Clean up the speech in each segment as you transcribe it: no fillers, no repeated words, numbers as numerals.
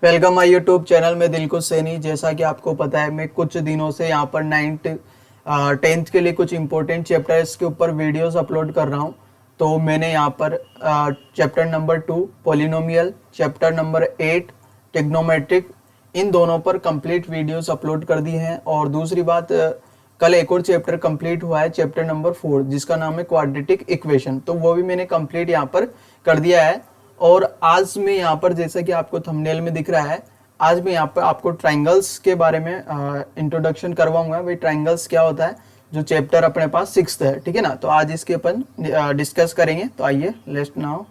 Welcome my YouTube channel में दिलकुश सैनी। जैसा कि आपको पता है मैं कुछ दिनों से यहाँ पर 10th के लिए कुछ इंपॉर्टेंट चैप्टर्स के ऊपर वीडियोस अपलोड कर रहा हूँ। तो मैंने यहाँ पर chapter number 2 polynomial, chapter number 8 trigonometric, इन दोनों पर कंप्लीट वीडियोस अपलोड कर दी हैं। और दूसरी बात, कल एक और चैप्टर कंप्लीट हुआ है, चैप्टर नंबर 4, जिसका नाम है क्वाड्रेटिक इक्वेशन। तो वो भी मैंने कंप्लीट यहाँ पर कर दिया है। और आज मैं यहाँ पर, जैसा कि आपको थंबनेल में दिख रहा है, आज मैं यहाँ पर आपको ट्राइंगल्स के बारे में इंट्रोडक्शन करवाऊंगा। भाई ट्राइंगल्स क्या होता है, जो चैप्टर अपने पास 6th है, ठीक है ना। तो आज इसके अपन डिस्कस करेंगे। तो आइए लेट्स नाउ।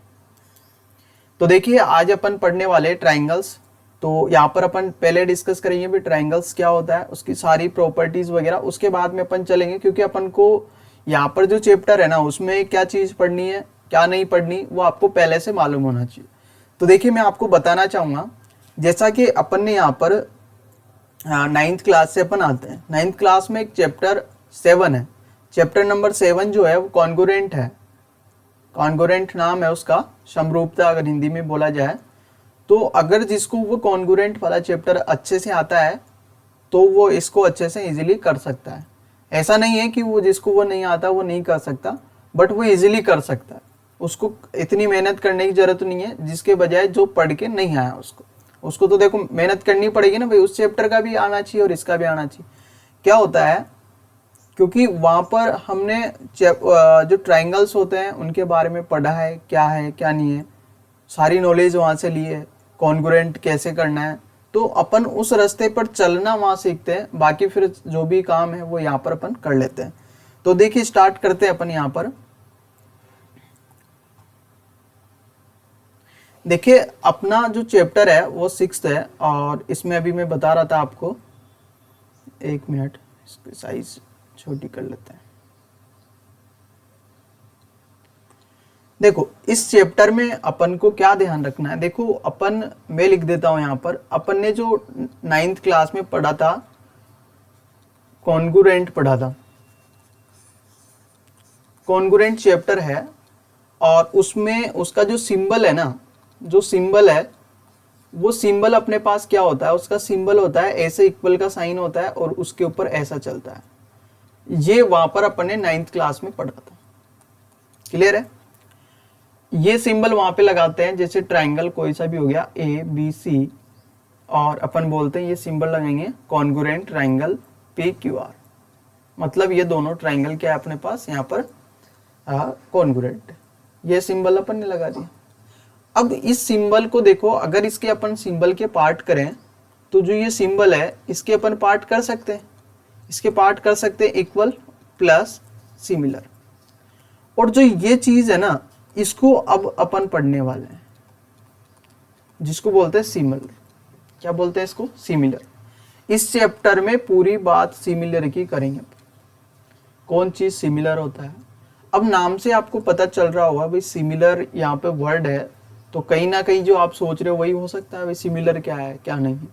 तो देखिए आज अपन पढ़ने वाले ट्राइंगल्स। तो यहाँ पर अपन पहले डिस्कस करेंगे भी ट्राइंगल्स क्या होता है, उसकी सारी प्रॉपर्टीज वगैरह। उसके बाद में अपन चलेंगे, क्योंकि अपन को यहाँ पर जो चैप्टर है ना, उसमें क्या चीज पढ़नी है क्या नहीं पढ़नी, वो आपको पहले से मालूम होना चाहिए। तो देखिए मैं आपको बताना चाहूंगा, जैसा कि अपन ने यहाँ पर 9th क्लास से अपन आते हैं। 9th क्लास में एक चैप्टर 7 है। चैप्टर नंबर 7 जो है वो कॉन्गुरेंट है। कॉन्गुरेंट नाम है उसका, समरूपता अगर हिंदी में बोला जाए। तो अगर जिसको वो कॉन्गुरेंट वाला चैप्टर अच्छे से आता है तो वो इसको अच्छे से इजीली कर सकता है। ऐसा नहीं है कि वो जिसको वो नहीं आता वो नहीं कर सकता, बट वो इजीली कर सकता है। उसको इतनी मेहनत करने की जरूरत नहीं है, जिसके बजाय जो पढ़ के नहीं आया उसको तो देखो मेहनत करनी पड़ेगी ना भाई। उस चैप्टर का भी आना चाहिए और इसका भी आना चाहिए। क्या होता है, क्योंकि वहाँ पर हमने जो ट्राइंगल्स होते हैं उनके बारे में पढ़ा है क्या नहीं है, सारी नॉलेज वहाँ से ली है। कॉन्ग्रुएंट कैसे करना है, तो अपन उस रास्ते पर चलना वहाँ सीखते हैं। बाकी फिर जो भी काम है वो यहाँ पर अपन कर लेते हैं। तो देखिए स्टार्ट करते हैं अपन। यहाँ पर देखिए अपना जो चैप्टर है वो 6th है। और इसमें अभी मैं बता रहा था आपको, एक मिनट इसकी साइज छोटी कर लेते हैं। देखो इस चैप्टर में अपन को क्या ध्यान रखना है। देखो अपन, मैं लिख देता हूं यहाँ पर, अपन ने जो 9th क्लास में पढ़ा था कॉन्गुरेंट पढ़ा था। कॉन्गुरेंट चैप्टर है और उसमें उसका जो सिंबल है ना, जो सिंबल है वो सिंबल अपने पास क्या होता है, उसका सिंबल होता है ऐसे, इक्वल का साइन होता है और उसके ऊपर ऐसा चलता है। ये वहां पर अपन ने 9th क्लास में पढ़ा था। क्लियर है। ये सिंबल वहां पे लगाते हैं, जैसे ट्राइंगल कोई सा भी हो गया ABC, और अपन बोलते हैं ये सिंबल लगाएंगे कॉन्गुरेंट ट्राइंगल PQR। मतलब ये दोनों ट्राइंगल क्या है अपने पास यहाँ पर कॉन्गुरेंट। ये सिंबल अपन ने लगा दिया। अब इस सिंबल को देखो, अगर इसके अपन सिंबल के पार्ट करें तो जो ये सिंबल है इसके अपन पार्ट कर सकते हैं। इसके पार्ट कर सकते हैं इक्वल, प्लस, सिमिलर। और जो ये चीज है ना, इसको अब अपन पढ़ने वाले हैं, जिसको बोलते हैं सिमिलर। क्या बोलते हैं इसको? सिमिलर। इस चैप्टर में पूरी बात सिमिलर की करेंगे। कौन चीज सिमिलर होता है, अब नाम से आपको पता चल रहा होगा भाई सिमिलर यहाँ पे वर्ड है, तो कहीं ना कहीं जो आप सोच रहे हो वही हो सकता है भाई सिमिलर क्या है क्या नहीं।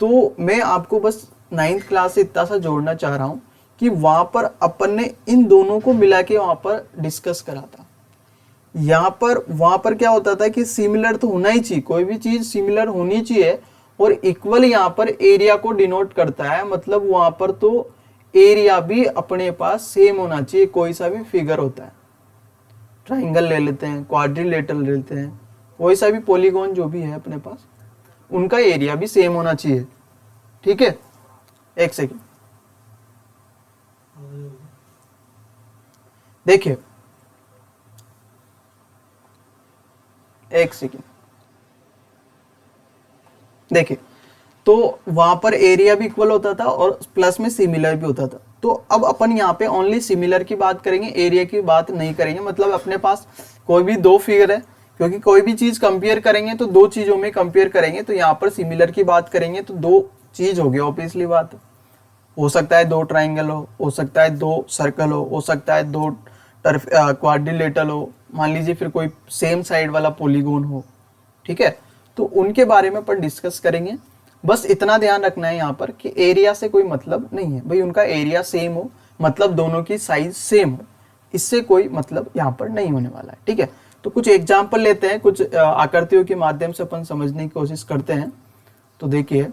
तो मैं आपको बस 9th क्लास से इतना सा जोड़ना चाह रहा हूँ कि वहां पर अपन ने इन दोनों को मिला के वहां पर डिस्कस करा था। यहाँ पर वहां पर क्या होता था कि सिमिलर तो होना ही चाहिए, कोई भी चीज सिमिलर होनी चाहिए। और इक्वल यहाँ पर एरिया को डिनोट करता है, मतलब वहां पर तो एरिया भी अपने पास सेम होना चाहिए। कोई सा भी फिगर होता है, ट्राइंगल ले लेते हैं, क्वाड्रिलेटरल ले लेते हैं, कोई सा भी पॉलीगॉन जो भी है अपने पास, उनका एरिया भी सेम होना चाहिए। ठीक है, एक सेकेंड देखिए, एक सेकेंड देखिए। तो वहां पर एरिया भी इक्वल होता था और प्लस में सिमिलर भी होता था। तो अब अपन यहाँ पे ओनली सिमिलर की बात करेंगे, एरिया की बात नहीं करेंगे। मतलब अपने पास कोई भी दो फिगर है, क्योंकि कोई भी चीज कंपेयर करेंगे तो दो चीजों में कंपेयर करेंगे। तो यहाँ पर सिमिलर की बात करेंगे तो दो चीज हो गई, ऑब्वियसली बात हो सकता है दो ट्राइंगल हो सकता है दो सर्कल हो सकता है दो क्वाड्रिलेटरल हो, मान लीजिए फिर कोई सेम साइड वाला पॉलीगॉन हो। ठीक है, तो उनके बारे में अपन डिस्कस करेंगे। बस इतना ध्यान रखना है यहाँ पर कि एरिया से कोई मतलब नहीं है भाई, उनका एरिया सेम हो, मतलब दोनों की साइज सेम हो, इससे कोई मतलब यहाँ पर नहीं होने वाला है। ठीक है, तो कुछ एग्जाम्पल लेते हैं, कुछ आकृतियों के माध्यम से अपन समझने की कोशिश करते हैं। तो देखिए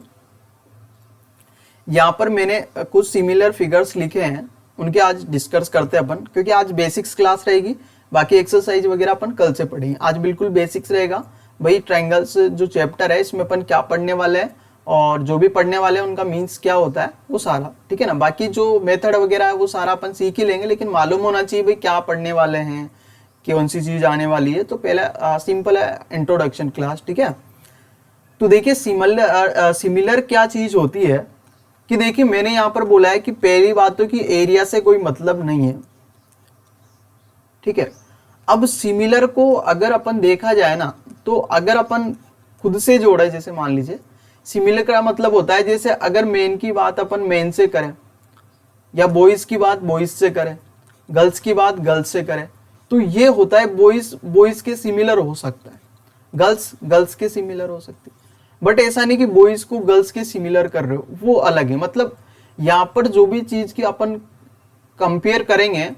यहाँ पर मैंने कुछ सिमिलर फिगर्स लिखे हैं, उनके आज डिस्कस करते हैं अपन, क्योंकि आज बेसिक्स क्लास रहेगी, बाकी एक्सरसाइज वगैरह अपन कल से पढ़ेंगे। आज बिल्कुल बेसिक्स रहेगा भाई। ट्रायंगल्स जो चैप्टर है इसमें अपन क्या पढ़ने वाले हैं और जो भी पढ़ने वाले हैं उनका मीन्स क्या होता है वो सारा, ठीक है ना। बाकी जो मेथड वगैरह है वो सारा अपन सीख ही लेंगे, लेकिन मालूम होना चाहिए भाई क्या पढ़ने वाले हैं, कौन सी चीज आने वाली है। तो पहले सिंपल है इंट्रोडक्शन क्लास, ठीक है। तो देखिए सिमिलर क्या चीज होती है कि देखिए मैंने यहाँ पर बोला है कि पहली बात तो कि एरिया से कोई मतलब नहीं है, ठीक है। अब सिमिलर को अगर अपन देखा जाए ना, तो अगर अपन खुद से जोड़े, जैसे मान लीजिए सिमिलर का मतलब होता है जैसे अगर मेन की बात अपन मेन से करें, या बॉयज की बात बॉयज से करें, गर्ल्स की बात गर्ल्स से करें, तो ये होता है बॉयज के सिमिलर हो सकता है, गर्ल्स के सिमिलर हो सकती है। बट ऐसा नहीं कि बॉयज को गर्ल्स के सिमिलर कर रहे हो, वो अलग है। मतलब यहाँ पर जो भी चीज की अपन कंपेयर करेंगे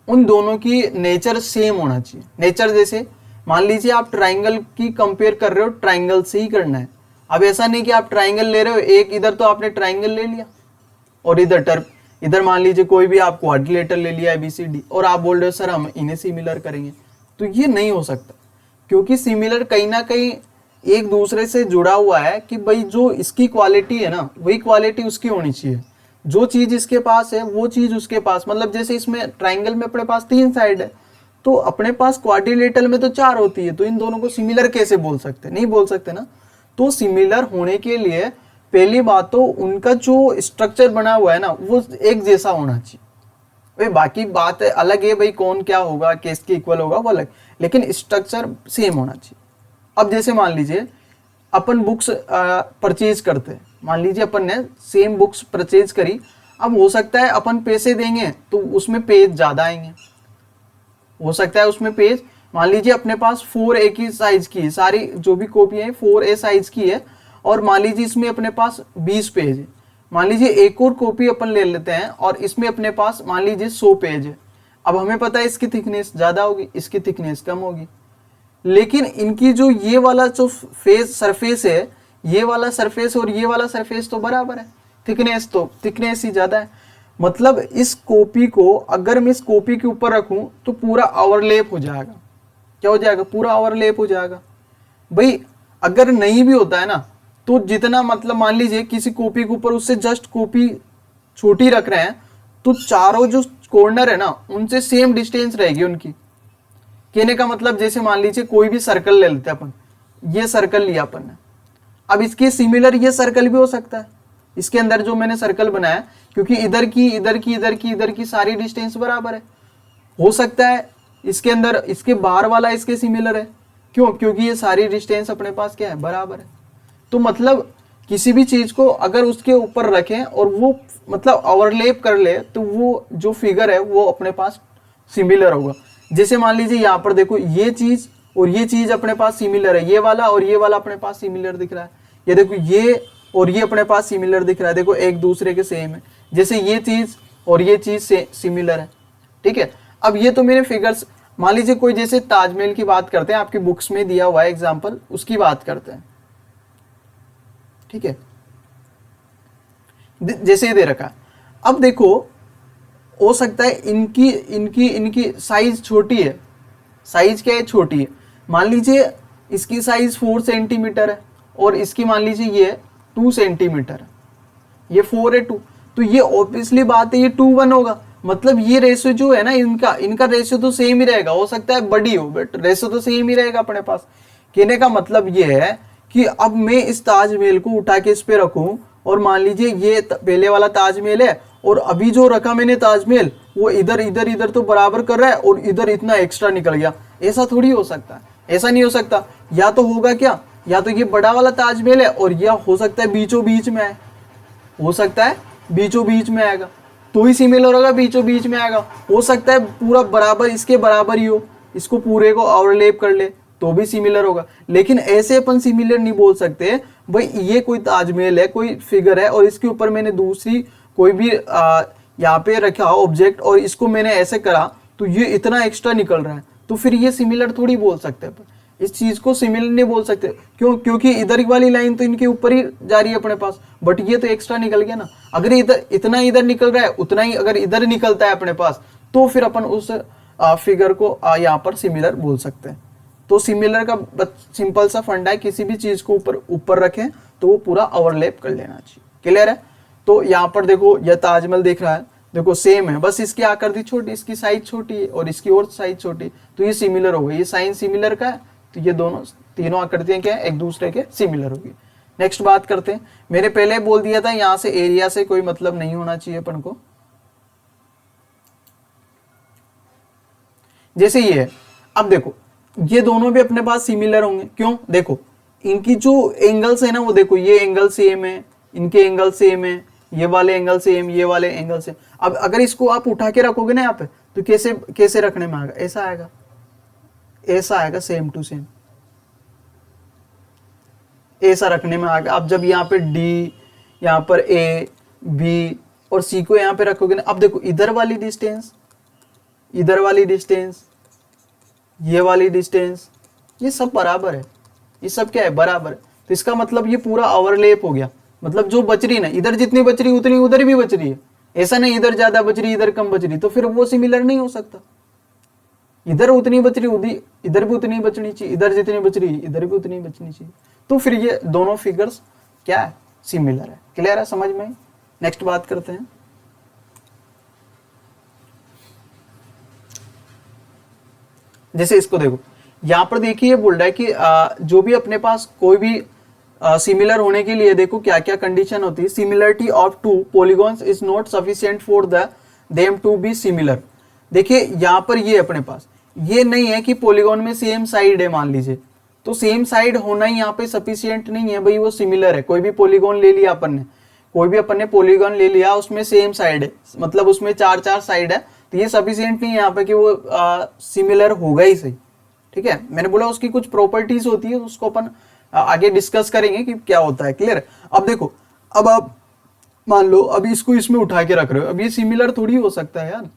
उन दोनों की नेचर सेम होना चाहिए। नेचर जैसे मान लीजिए आप ट्राइंगल की कंपेयर कर रहे हो, ट्राइंगल से ही करना है। अब ऐसा नहीं कि आप ट्राइंगल ले रहे हो, एक इधर तो आपने ट्राइंगल ले लिया और इधर मान लीजिए कोई भी आप क्वाड्रिलेटरल ले लिया ABCD और आप बोल रहे हो सर हम इन्हें सिमिलर करेंगे, तो ये नहीं हो सकता। क्योंकि सिमिलर कहीं ना कहीं एक दूसरे से जुड़ा हुआ है कि भाई जो इसकी क्वालिटी है ना वही क्वालिटी उसकी होनी चाहिए, जो चीज इसके पास है वो चीज उसके पास। मतलब जैसे इसमें ट्राइंगल में अपने पास 3 साइड है, तो अपने पास क्वाड्रिलेटरल में तो 4 होती है, तो इन दोनों को सिमिलर कैसे बोल सकते, नहीं बोल सकते ना। तो सिमिलर होने के लिए पहली बात तो उनका जो स्ट्रक्चर बना हुआ है ना वो एक जैसा होना चाहिए। भाई बाकी बात अलग है भाई, कौन क्या होगा, किसके इक्वल होगा वो अलग, लेकिन स्ट्रक्चर सेम होना चाहिए। अब जैसे मान लीजिए अपन बुक्स परचेज करते हैं, मान लीजिए अपन ने सेम बुक्स परचेज करी। अब हो सकता है अपन पैसे देंगे तो उसमें पेज ज्यादा आएंगे, हो सकता है उसमें पेज मान लीजिए अपने पास 4A की साइज की है, सारी जो भी कॉपी है 4A साइज की है, और मान लीजिए इसमें अपने पास 20 पेज है। मान लीजिए एक और कॉपी अपन ले लेते हैं और इसमें अपने पास मान लीजिए 100 पेज है। अब हमें पता है इसकी थिकनेस ज्यादा होगी, इसकी थिकनेस कम होगी, लेकिन इनकी जो ये वाला जो सरफेस है, ये वाला सरफेस और ये वाला सरफेस तो बराबर है, थिकनेस ही ज्यादा है। मतलब इस कॉपी को अगर मैं इस कॉपी के ऊपर रखूं तो पूरा ओवरलैप हो जाएगा। क्या हो जाएगा? पूरा ओवरलैप हो जाएगा। भाई अगर नहीं भी होता है ना, तो जितना मतलब मान लीजिए किसी कॉपी के ऊपर उससे जस्ट कॉपी छोटी रख रहे हैं, तो चारों जो कॉर्नर है ना उनसे सेम डिस्टेंस रहेगी उनकी। कहने का मतलब जैसे मान लीजिए कोई भी सर्कल ले लेते हैं अपन, ये सर्कल लिया अपन ने, अब इसके सिमिलर ये सर्कल भी हो सकता है। इसके अंदर जो मैंने सर्कल बनाया, क्योंकि इधर की सारी डिस्टेंस बराबर है, हो सकता है इसके अंदर इसके बाहर वाला इसके सिमिलर है। क्यों? क्योंकि ये सारी डिस्टेंस अपने पास क्या है? बराबर है। तो मतलब किसी भी चीज को अगर उसके ऊपर रखें और वो मतलब ओवरलैप कर ले, तो वो जो फिगर है वो अपने पास सिमिलर होगा। जैसे मान लीजिए यहाँ पर देखो, ये चीज और ये चीज अपने पास सिमिलर है, ये वाला और ये वाला अपने पास सिमिलर दिख रहा है। ये देखो ये और ये अपने पास सिमिलर दिख रहा है, देखो एक दूसरे के सेम है। जैसे ये चीज और ये चीज से सिमिलर है, ठीक है। अब ये तो मेरे फिगर्स, मान लीजिए कोई जैसे ताजमहल की बात करते हैं, आपकी बुक्स में दिया हुआ है एग्जाम्पल, उसकी बात करते हैं, ठीक है। जैसे ये दे रखा है। अब देखो हो सकता है इनकी साइज छोटी है। साइज क्या है? छोटी है। मान लीजिए इसकी साइज 4 सेंटीमीटर है और इसकी मान लीजिए ये 2 सेंटीमीटर है, ये 4 है 2, तो ये ऑब्वियसली बात है ये 2:1 होगा। मतलब ये रेशियो जो है ना इनका रेशियो तो सेम ही रहेगा। हो सकता है बड़ी हो बट रेशियो तो सेम ही रहेगा अपने पास। कहने का मतलब ये है कि अब मैं इस ताजमहल को उठा के इस पे रखूं और मान लीजिए ये पहले वाला ताजमहल है और अभी जो रखा मैंने ताजमहल वो इधर तो बराबर कर रहा है और इधर इतना एक्स्ट्रा निकल गया। ऐसा थोड़ी हो सकता है, ऐसा नहीं हो सकता। या तो होगा क्या, या तो ये बड़ा वाला ताजमहल है और यह हो सकता है बीचों बीच में आए, हो सकता है बीचों बीच में आएगा तो ही सिमिलर होगा, बीचों बीच में आएगा। हो सकता है पूरा बराबर इसके बराबर ही हो, इसको पूरे को ओवरलैप कर ले तो भी सिमिलर होगा। लेकिन ऐसे अपन सिमिलर नहीं बोल सकते भाई ये कोई ताजमहल है, कोई फिगर है और इसके ऊपर मैंने दूसरी कोई भी यहाँ पे रखा ऑब्जेक्ट और इसको मैंने ऐसे करा तो ये इतना एक्स्ट्रा निकल रहा है, तो फिर ये सिमिलर थोड़ी बोल सकते हैं, इस चीज को सिमिलर नहीं बोल सकते। क्यों? क्योंकि इधर वाली लाइन तो इनके ऊपर ही जा रही है अपने पास, बट ये तो एक्स्ट्रा निकल गया ना। अगर इधर इतना इधर निकल रहा है, उतना ही अगर इधर निकलता है अपने पास, तो फिर अपन उस फिगर को यहाँ पर सिमिलर बोल सकते हैं। तो सिमिलर का सिंपल सा फंडा है, किसी भी चीज को ऊपर ऊपर रखें तो वो पूरा ओवरलैप कर लेना चाहिए। क्लियर है? तो यहाँ पर देखो, यह ताजमहल दिख रहा है, देखो सेम है, बस इसकी आकृति छोटी, इसकी साइज छोटी है और इसकी और साइज छोटी, तो ये सिमिलर हो गई। ये साइन सिमिलर का है, तो ये दोनों तीनों आकृतियां क्या है, एक दूसरे के सिमिलर होगी। नेक्स्ट बात करते हैं, मैंने पहले बोल दिया था यहां से एरिया से कोई मतलब नहीं होना चाहिए अपन को। जैसे ये है, अब देखो ये दोनों भी अपने पास सिमिलर होंगे। क्यों? देखो इनकी जो एंगल्स है ना, वो देखो ये एंगल सेम है, इनके एंगल सेम है, ये वाले एंगल सेम, ये वाले एंगल सेम। अब अगर इसको आप उठा के रखोगे ना यहाँ पे, तो कैसे कैसे रखने में आएगा? ऐसा आएगा, ऐसा आएगा, सेम टू सेम ऐसा रखने में आएगा। अब जब यहाँ पे डी, यहाँ पर ए, बी और सी को यहाँ पे रखोगे ना, अब देखो इधर वाली डिस्टेंस, इधर वाली डिस्टेंस, ये वाली डिस्टेंस, ये सब बराबर है, ये सब क्या है, बराबर है। तो इसका मतलब ये पूरा ओवरलैप हो गया, मतलब जो बच रही ना, इधर जितनी बच रही उतनी उधर भी बच रही है। ऐसा नहीं इधर ज्यादा बच रही इधर कम बच रही, तो फिर वो सिमिलर नहीं हो सकता। इधर उतनी बच रही, इधर भी उतनी बचनी चाहिए, इधर जितनी बच रही इधर भी उतनी बचनी चाहिए, तो फिर ये दोनों फिगर्स क्या है, सिमिलर है। क्लियर है? समझ में? नेक्स्ट बात करते हैं। जैसे इसको देखो, यहां पर देखिए ये बोल रहा है कि जो भी अपने पास कोई भी सिमिलर होने के लिए देखो क्या क्या कंडीशन होती है। Similarity of two polygons is not sufficient for them to be similar. देखिए यहां पर ये अपने पास ये नहीं है कि पॉलीगॉन में सेम साइड है, मान लीजिए, तो सेम साइड होना ही यहाँ पे सफिशिएंट नहीं है भाई, वो सिमिलर है। कोई भी पॉलीगॉन ले लिया अपन ने, कोई भी अपन ने पॉलीगॉन ले लिया, उसमें सेम साइड है, मतलब उसमें चार चार साइड है, तो ये सफिशिएंट नहीं है यहाँ पे कि वो सिमिलर होगा ही सही। ठीक है? मैंने बोला उसकी कुछ प्रॉपर्टीज होती है, उसको अपन आगे डिस्कस करेंगे कि क्या होता है। क्लियर? अब देखो, अब आप मान लो अभी इसको इसमें उठा के रख रहे हो, अब ये सिमिलर थोड़ी हो सकता है यार।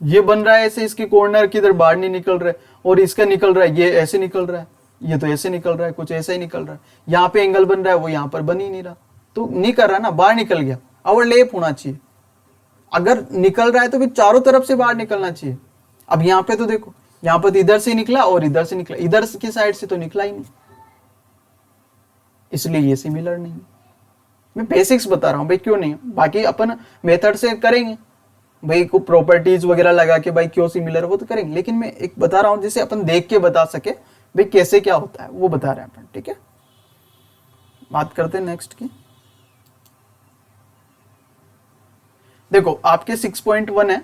ये बन रहा है ऐसे, इसके कॉर्नर किधर बाहर नहीं निकल रहा है, और इसका निकल रहा है, ये ऐसे निकल रहा है, ये तो ऐसे निकल रहा है, कुछ ऐसा ही निकल रहा है। यहाँ पे एंगल बन रहा है, वो यहाँ पर बन ही नहीं रहा, तो नहीं कर रहा ना, बाहर निकल गया। ओवरलैप होना चाहिए, अगर निकल रहा है तो फिर चारों तरफ से बाहर निकलना चाहिए। अब यहाँ पे तो देखो, यहाँ पर इधर से निकला और इधर से निकला, इधर की साइड से तो निकला ही नहीं, इसलिए ये सिमिलर नहीं। मैं बेसिक्स बता रहा हूँ भाई, क्यों नहीं, बाकी अपन मेथड से करेंगे भाई, को प्रॉपर्टीज वगैरह लगा के भाई क्यों सिमिलर वो तो करेंगे, लेकिन मैं एक बता रहा हूँ जिसे अपन देख के बता सके भाई कैसे क्या होता है, वो बता रहे हैं अपन। ठीक है? बात करते हैं नेक्स्ट की। देखो आपके 6.1 है,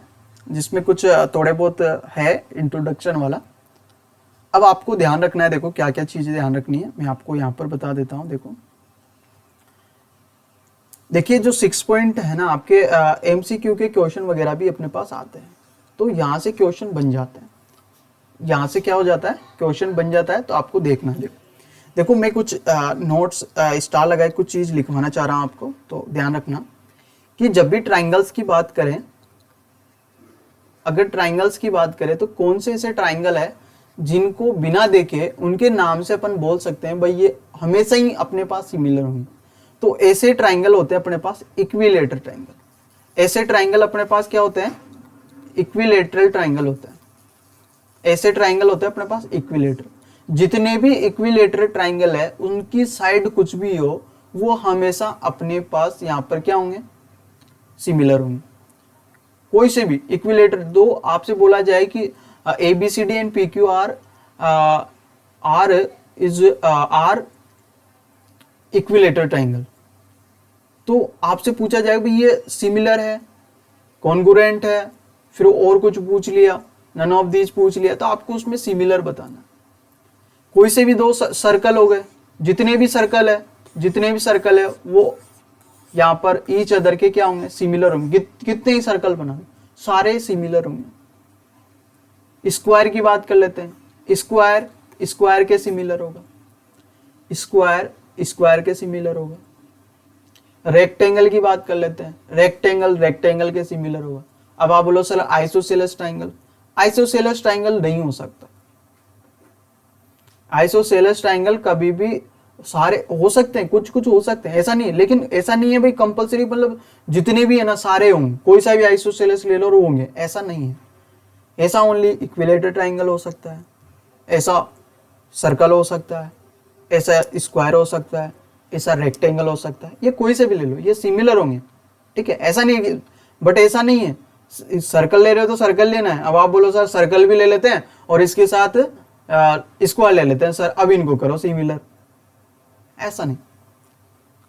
जिसमें कुछ थोड़े बहुत है इंट्रोडक्शन वाला। अब आपको ध्यान रखना है, देखो क्या क्या चीजें ध्यान रखनी है, मैं आपको यहाँ पर बता देता हूँ। देखो देखिए जो 6 पॉइंट है ना, आपके MCQ के क्वेश्चन वगैरह भी अपने पास आते हैं, तो यहाँ से क्वेश्चन बन जाते हैं, यहाँ से क्या हो जाता है, क्वेश्चन बन जाता है। तो आपको देखना है, देखो मैं कुछ नोट्स स्टार लगाए कुछ चीज लिखवाना चाह रहा हूँ आपको, तो ध्यान रखना कि जब भी ट्राइंगल्स की बात करें, अगर ट्राइंगल्स की बात करें तो कौन से ऐसे ट्राइंगल है जिनको बिना देखे उनके नाम से अपन बोल सकते हैं भाई ये हमेशा ही अपने पास सिमिलर होंगे। तो ऐसे ट्राइंगल होते हैं अपने पास इक्विलेटरल ट्राइंगल। ऐसे ट्राइंगल अपने पास क्या होते हैं, इक्विलेटरल ट्राइंगल होते हैं। ऐसे ट्राइंगल होते हैं अपने पास इक्विलेटरल। जितने भी इक्विलेटरल ट्राइंगल है उनकी साइड कुछ भी हो, वो हमेशा अपने पास यहाँ पर क्या होंगे, सिमिलर होंगे। कोई से भी इक्विलेटर दो आपसे बोला जाए कि ABCD and PQR are equilateral triangle, तो आपसे पूछा जाएगा भाई ये सिमिलर है, कॉन्ग्रुएंट है, फिर और कुछ पूछ लिया, नन ऑफ दीज पूछ लिया, तो आपको उसमें सिमिलर बताना। कोई से भी दो सर्कल हो गए, जितने भी सर्कल है वो यहाँ पर ईच अदर के क्या होंगे, सिमिलर होंगे। कितने ही सर्कल बनाए सारे सिमिलर होंगे। स्क्वायर की बात कर लेते हैं, स्क्वायर के सिमिलर होगा, स्क्वायर के सिमिलर होगा। रेक्टेंगल की बात कर लेते हैं, रेक्टेंगल के सिमिलर होगा। अब आप बोलो सर आइसोसेलेस ट्राइंगल नहीं हो सकता। आइसोसेलेस ट्राइंगल कभी भी, सारे हो सकते हैं, कुछ कुछ हो सकते हैं, ऐसा नहीं है, लेकिन ऐसा नहीं है भाई कंपलसरी, मतलब जितने भी है ना सारे होंगे, कोई सा भी आइसोसेलेस ले लो और होंगे, ऐसा नहीं है। ऐसा ओनली इक्विलेटर ट्राइंगल हो सकता है, ऐसा सर्कल हो सकता है, ऐसा स्क्वायर हो सकता है, ऐसा रेक्टेंगल हो सकता है, ये कोई से भी ले लो, ये सिमिलर होंगे, ठीक है। ऐसा नहीं है, बट ऐसा नहीं है सर्कल ले रहे हो तो सर्कल लेना है, अब आप बोलो सर सर्कल भी ले लेते हैं और इसके साथ स्क्वायर ले लेते हैं सर, अब इनको करो सिमिलर, ऐसा नहीं,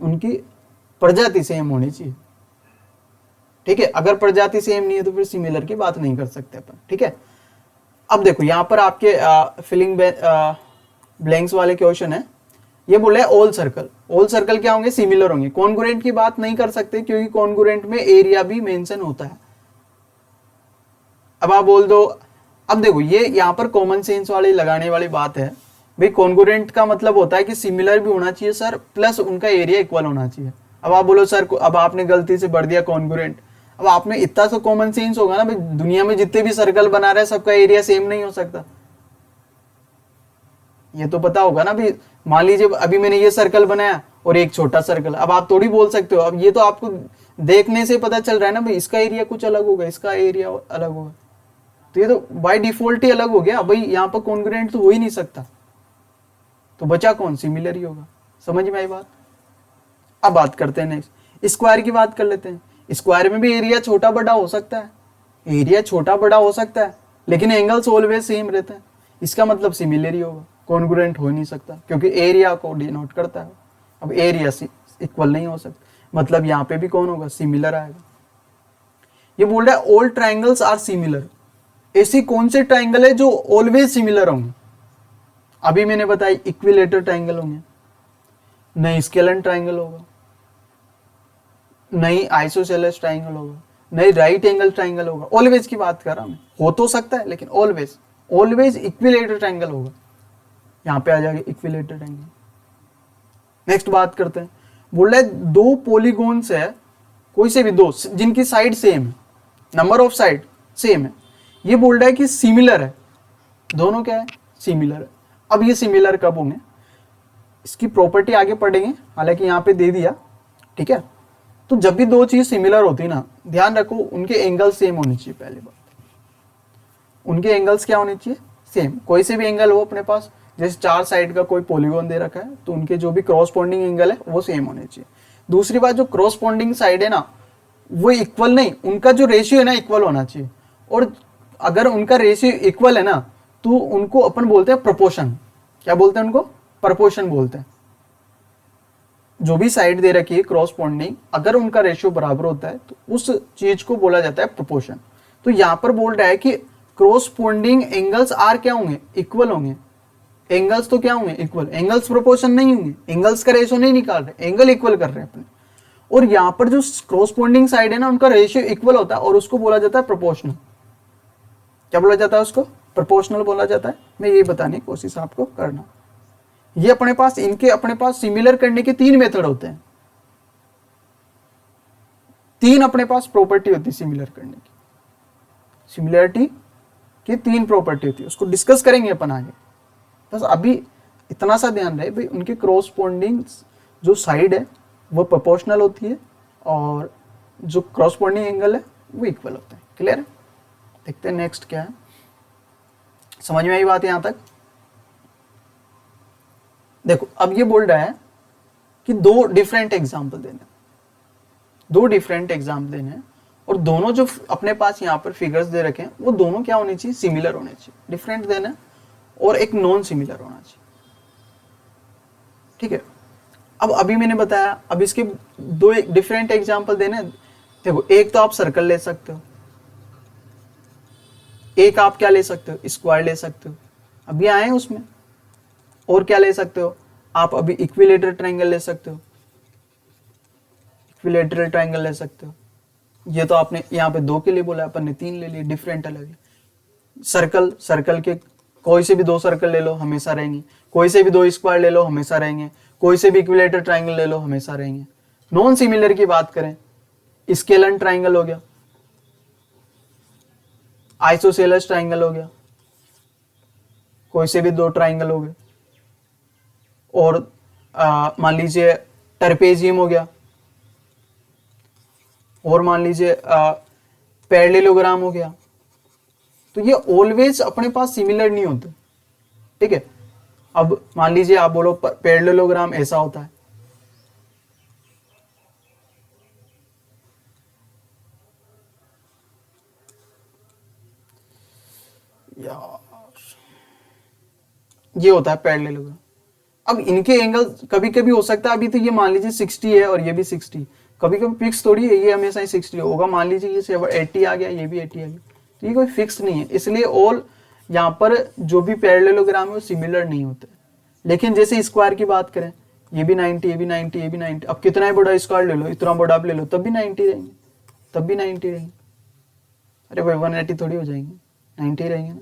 उनकी प्रजाति सेम होनी चाहिए, ठीक है। अगर प्रजाति सेम नहीं है तो फिर सिमिलर की बात नहीं कर सकते अपन, ठीक है। अब देखो यहाँ पर आपके फिलिंग ब्लैंक्स वाले क्वेश्चन है, ये बोला है ऑल सर्कल, ऑल सर्कल क्या होंगे, सिमिलर होंगे। कॉन्ग्रुएंट की बात नहीं कर सकते क्योंकि कॉन्ग्रुएंट में एरिया भी मेंशन होता है। अब आप बोल दो, अब देखो ये यहाँ पर कॉमन सेंस वाली लगाने वाली बात है भाई, कॉन्ग्रुएंट का मतलब होता है कि सिमिलर भी होना चाहिए सर, प्लस उनका एरिया इक्वल होना चाहिए। अब आप बोलो सर अब आपने गलती से भर दिया कॉन्ग्रुएंट, अब आपने इतना सा कॉमन सेंस होगा ना भाई, दुनिया में जितने भी सर्कल बना रहे हैं सबका एरिया सेम नहीं हो सकता, ये तो पता होगा ना भाई। मान लीजिए अभी मैंने ये सर्कल बनाया और एक छोटा सर्कल, अब आप थोड़ी बोल सकते हो, अब ये तो आपको देखने से पता चल रहा है ना भाई, इसका एरिया कुछ अलग होगा, इसका एरिया अलग होगा, तो ये तो बाय डिफॉल्ट ही अलग हो गया भाई, यहाँ पर कॉन्ग्रुएंट तो हो ही नहीं सकता, तो बचा कौन, सिमिलर ही होगा। समझ में आई बात। अब बात करते हैं नेक्स्ट, स्क्वायर की बात कर लेते हैं। स्क्वायर में भी एरिया छोटा बड़ा हो सकता है, एरिया छोटा बड़ा हो सकता है, लेकिन एंगल्स ऑलवेज सेम रहते हैं, इसका मतलब सिमिलर ही होगा, कॉन्ग्रुएंट हो नहीं सकता क्योंकि एरिया को डिनोट करता है। अब एरिया इक्वल नहीं हो सकता, मतलब यहाँ पे भी कौन होगा, सिमिलर आएगा। ये बोल रहा है ऑल ट्राइंगल्स आर सिमिलर, ऐसी कौन से ट्राइंगल है जो ऑलवेज सिमिलर होंगे। अभी मैंने बताया इक्विलेटर ट्राइंगल होंगे, नहीं स्केलन ट्राइंगल होगा, नहीं आइसोसेलेस ट्राइंगल होगा, नहीं राइट एंगल ट्राइंगल होगा। ऑलवेज की बात कर रहा हूं मैं, हो तो सकता है लेकिन ऑलवेज, ऑलवेज इक्विलेटर ट्राइंगल होगा। यहां पे आ जाएगा इक्विलेटर ट्राइंगल। नेक्स्ट बात करते हैं, बोल रहा है दो पॉलीगॉन्स है, कोई से भी दो जिनकी साइड सेम है, नंबर ऑफ साइड सेम है, ये बोल रहा है कि सिमिलर है, दोनों क्या है, सिमिलर है। अब ये सिमिलर कब होंगे, इसकी प्रॉपर्टी आगे पढ़ेंगे, हालांकि यहाँ पे दे दिया, ठीक है। तो जब भी दो चीज सिमिलर होती ना, ध्यान रखो उनके एंगल सेम होने चाहिए। पहली बात, उनके एंगल्स क्या होने चाहिए, सेम। कोई से भी एंगल हो अपने पास, जैसे चार साइड का कोई पॉलीगॉन दे रखा है तो उनके जो भी क्रॉसपोंडिंग एंगल है वो सेम होने चाहिए। दूसरी बात, जो क्रॉसपोंडिंग साइड है ना वो इक्वल नहीं, उनका जो रेशियो है ना इक्वल होना चाहिए। और अगर उनका रेशियो इक्वल है ना तो उनको अपन बोलते हैं प्रोपोर्शन। क्या बोलते हैं उनको, प्रोपोर्शन बोलते हैं। जो भी साइड दे रखी है क्रॉसपोंडिंग, अगर उनका रेशियो बराबर होता है तो उस चीज को बोला जाता है प्रोपोर्शन। तो यहां पर बोल रहा है कि क्रॉसपोंडिंग एंगल्स आर क्या होंगे, इक्वल होंगे। एंगल्स तो क्या होंगे, इक्वल। एंगल्स प्रोपोर्शन नहीं होंगे, एंगल्स का रेशियो नहीं निकाल रहे, एंगल इक्वल कर रहे हैं अपने। और यहां पर जो क्रॉसपोंडिंग साइड है ना उनका रेशियो इक्वल होता है और उसको बोला जाता है प्रोपोर्शनल। क्या बोला जाता है उसको, प्रोपोर्शनल बोला जाता है। मैं ये बताने की कोशिश आपको करना, ये अपने पास, इनके अपने पास सिमिलर करने के तीन मेथड होते हैं, तीन अपने पास प्रॉपर्टी होती है सिमिलर करने की। सिमिलरिटी की तीन प्रॉपर्टी होती है, उसको डिस्कस करेंगे अपन आगे। बस अभी इतना सा ध्यान रहे भाई, उनके क्रॉसपोंडिंग जो साइड है वो प्रोपोर्शनल होती है और जो क्रॉसपोंडिंग एंगल है वो इक्वल होता है। क्लियर है। देखते हैं नेक्स्ट क्या है, समझ में आई बात यहां तक। देखो अब ये बोल रहा है कि दो डिफरेंट एग्जाम्पल देने, दो डिफरेंट एग्जाम्पल देने, और दोनों जो अपने पास यहाँ पर फिगर्स दे रखे हैं वो दोनों क्या होने चाहिए, सिमिलर होने चाहिए। डिफरेंट देना और एक नॉन सिमिलर होना चाहिए, ठीक है। अब अभी मैंने बताया, अब इसके दो डिफरेंट एग्जाम्पल देने। देखो एक तो आप सर्कल ले सकते हो, एक आप क्या ले सकते हो, स्क्वायर ले सकते हो, अभी आए हैं उसमें। और क्या ले सकते हो आप, अभी इक्विलेटरल ट्रायंगल ले सकते हो, इक्विलेटरल ट्रायंगल ले सकते हो। ये तो आपने यहाँ पे दो के लिए बोला, अपन ने तीन ले लिए, डिफरेंट अलग है। सर्कल, सर्कल के कोई से भी दो सर्कल ले लो हमेशा रहेंगे, कोई से भी दो स्क्वायर ले लो हमेशा रहेंगे, कोई से भी इक्विलेटरल ट्रायंगल ले लो हमेशा रहेंगे। नॉन सिमिलर की बात करें, स्केलन ट्रायंगल हो गया, आइसोसेलेस ट्राइंगल हो गया, कोई से भी दो ट्राइंगल हो गए, और मान लीजिए ट्रेपेजियम हो गया, और मान लीजिए पैरेललोग्राम हो गया। तो ये ऑलवेज अपने पास सिमिलर नहीं होते, ठीक है। अब मान लीजिए आप बोलो पैरेललोग्राम ऐसा होता है, यार ये होता है पैरेललोग्राम। अब इनके एंगल कभी कभी हो सकता है, अभी तो ये मान लीजिए 60 है और ये भी 60, कभी कभी फिक्स थोड़ी है ये हमेशा ही 60 होगा। मान लीजिए ये 80 आ गया, ये भी 80 आ गया, तो ये कोई फिक्स नहीं है। इसलिए ऑल यहाँ पर जो भी पैरेललोग्राम है वो सिमिलर नहीं होते। लेकिन जैसे स्क्वायर की बात करें, ये भी 90, ये भी 90, ये भी 90, अब कितना ही बड़ा स्क्वायर ले लो, इतना बड़ा आप ले लो, तब भी 90 रहेंगे, तब भी 90 रहेंगे। अरे भाई 180 थोड़ी हो जाएंगे, 90 रहेंगे ना,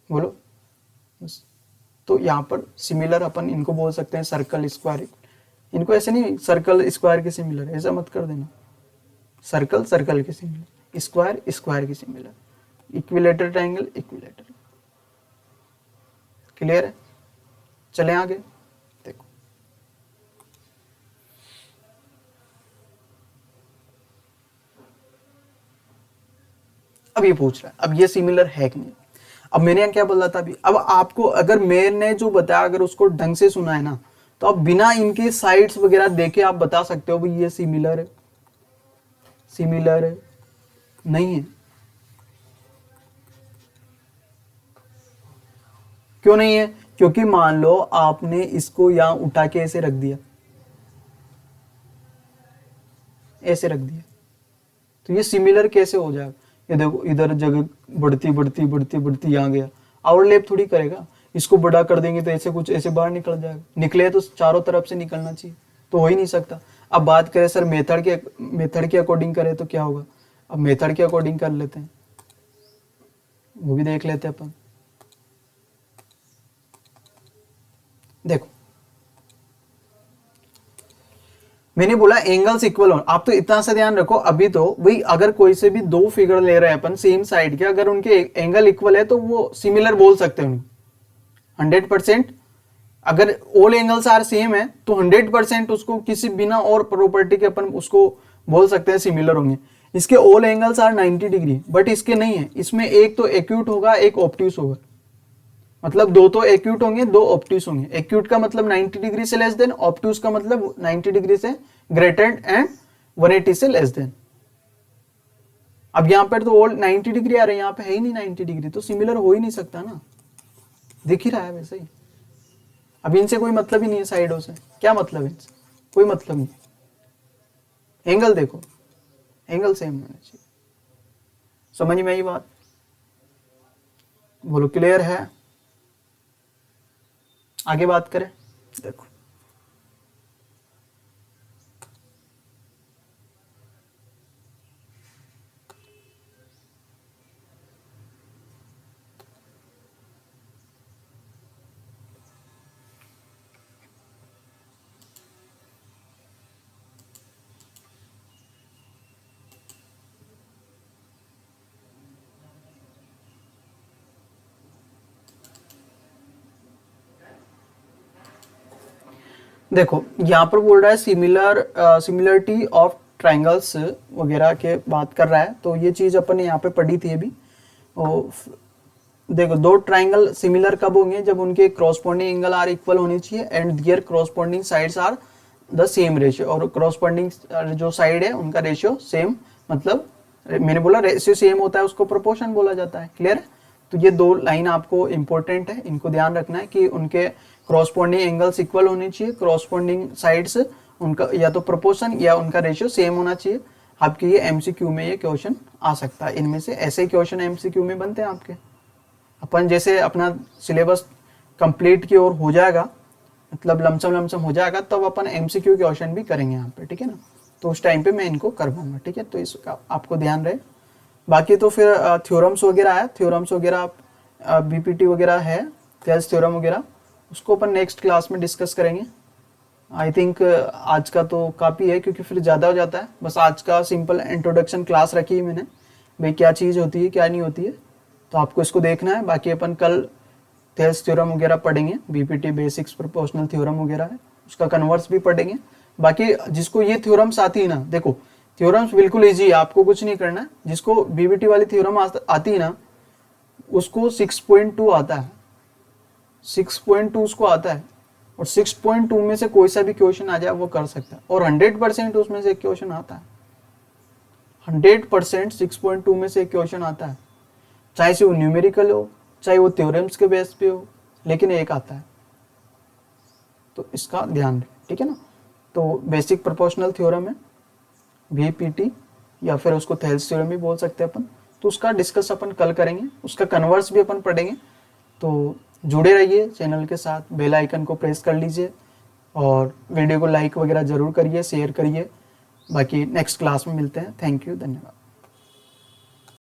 बोलो बस। तो यहाँ पर सिमिलर अपन इनको बोल सकते हैं सर्कल स्क्वायर। इनको ऐसे नहीं सर्कल स्क्वायर के सिमिलर, ऐसा मत कर देना। सर्कल सर्कल के सिमिलर, स्क्वायर स्क्वायर के similar, equilateral triangle equilateral. Clear है? चलें आगे। देखो अब ये पूछ रहा है अब ये सिमिलर है कि नहीं। अब मैंने यहाँ क्या बोला था अभी, अब आपको अगर मैंने जो बताया अगर उसको ढंग से सुना है ना, तो आप बिना इनके साइड्स वगैरह देखे आप बता सकते हो भाई ये सिमिलर है, सिमिलर है, नहीं है। क्यों नहीं है? क्योंकि मान लो आपने इसको यहां उठा के ऐसे रख दिया, ऐसे रख दिया, तो ये सिमिलर कैसे हो जाएगा? ये देखो इधर जगह बढ़ती बढ़ती बढ़ती बढ़ती यहाँ गया, ओवरलैप थोड़ी करेगा। इसको बड़ा कर देंगे तो ऐसे कुछ ऐसे बाहर निकल जाएगा, निकले तो चारों तरफ से निकलना चाहिए, तो हो ही नहीं सकता। अब बात करें सर मेथड के अकॉर्डिंग करें तो क्या होगा? अब मेथड के अकॉर्डिंग कर लेते हैं, वो भी देख लेते हैं अपन। देखो मैंने बोला एंगल्स इक्वल हो, आप तो इतना सा ध्यान रखो। अभी तो भाई अगर कोई से भी दो फिगर ले रहे हैं अपन सेम साइड के, अगर उनके एंगल इक्वल है तो वो सिमिलर बोल सकते हैं 100%। अगर ऑल एंगल्स आर सेम है तो 100% उसको किसी बिना और प्रॉपर्टी के अपन उसको बोल सकते हैं सिमिलर होंगे। इसके all angles are 90 degree, but इसके नहीं है। इसमें एक तो एक्यूट होगा, एक ऑब्ट्यूस होगा, मतलब दो तो एक्यूट होंगे, दो ऑब्ट्यूस होंगे। एक्यूट का मतलब 90 डिग्री से लेस देन, ऑब्ट्यूस का मतलब 90 डिग्री से ग्रेटर एंड 180 से लेस देन। अब यहां पर तो ऑल 90 डिग्री आ रहे हैं, यहाँ पे है ही नहीं 90 डिग्री, तो सिमिलर हो ही नहीं सकता ना, दिख ही रहा है वैसे ही। अब इनसे कोई मतलब ही नहीं है, साइडों से क्या मतलब है इनसे? कोई मतलब नहीं। एंगल देखो, एंगल सेम होना चाहिए। समझ में आई बात? बोलो क्लियर है? आगे बात करें। देखो देखो यहाँ पर बोल रहा है सिमिलरिटी ऑफ ट्राइंगल्स वगैरह के बात कर रहा है। तो ये चीज अपन ने यहाँ पे पढ़ी थी अभी। देखो दो ट्राइंगल सिमिलर कब होंगे? जब उनके क्रॉसपोंडिंग एंगल आर इक्वल होनी चाहिए and their corresponding sides are the same ratio. और क्रॉसपोंडिंग जो साइड है उनका रेशियो सेम, मतलब मैंने बोला रेशियो सेम होता है उसको प्रोपोर्शन बोला जाता है। क्लियर है? तो ये दो लाइन आपको इंपॉर्टेंट है, इनको ध्यान रखना है कि उनके क्रॉसपोंडिंग एंगल्स इक्वल होने चाहिए, क्रॉसपोंडिंग साइड्स उनका या तो प्रोपोर्शन या उनका रेशियो सेम होना चाहिए। आपके ये एमसीक्यू में ये क्वेश्चन आ सकता है। इनमें से ऐसे क्वेश्चन एमसीक्यू में बनते हैं आपके। अपन जैसे अपना सिलेबस कंप्लीट की ओर हो जाएगा, मतलब लमसम हो जाएगा, तब अपन एमसीक्यू क्वेश्चन भी करेंगे यहाँ पे, ठीक है ना। तो उस टाइम पे मैं इनको करवाऊंगा, ठीक है। तो इसका आपको ध्यान रहे। बाकी तो फिर थ्योरम्स वगैरह है, थ्योरम्स वगैरह बीपीटी वगैरह है, थेल्स थ्योरम वगैरह, उसको अपन नेक्स्ट क्लास में डिस्कस करेंगे। आई थिंक आज का तो काफ़ी है क्योंकि फिर ज़्यादा हो जाता है। बस आज का सिंपल इंट्रोडक्शन क्लास रखी है मैंने। भाई क्या चीज़ होती है क्या नहीं होती है, तो आपको इसको देखना है। बाकी अपन कल थेल्स थ्योरम वगैरह पढ़ेंगे, बीपीटी बेसिक्स प्रोपोर्शनल थ्योरम वगैरह है, उसका कन्वर्स भी पढ़ेंगे। बाकी जिसको ये थ्योरम्स आती है ना, देखो थ्योरम्स बिल्कुल इजी है, आपको कुछ नहीं करना है। जिसको बीबीटी वाली थ्योरम आती है ना, उसको 6.2 आता है, 6.2 उसको आता है, और 6.2 में से कोई सा भी क्वेश्चन आ जाए वो कर सकता है, और 100% उसमें से एक क्वेश्चन आता है, 100% 6.2 में से एक क्वेश्चन आता है, चाहे से वो न्यूमेरिकल हो चाहे वो थ्योरम्स के बेस पे हो, लेकिन एक आता है। तो इसका ध्यान रखें, ठीक है ना। तो बेसिक प्रोपोर्शनल थ्योरम है वीपीटी, या फिर उसको थेल्स थ्योरम भी बोल सकते हैं अपन। तो उसका डिस्कस अपन कल करेंगे, उसका कन्वर्स भी अपन पढ़ेंगे। तो जुड़े रहिए चैनल के साथ, बेल आइकन को प्रेस कर लीजिए और वीडियो को लाइक वगैरह जरूर करिए, शेयर करिए। बाकी नेक्स्ट क्लास में मिलते हैं। थैंक यू, धन्यवाद।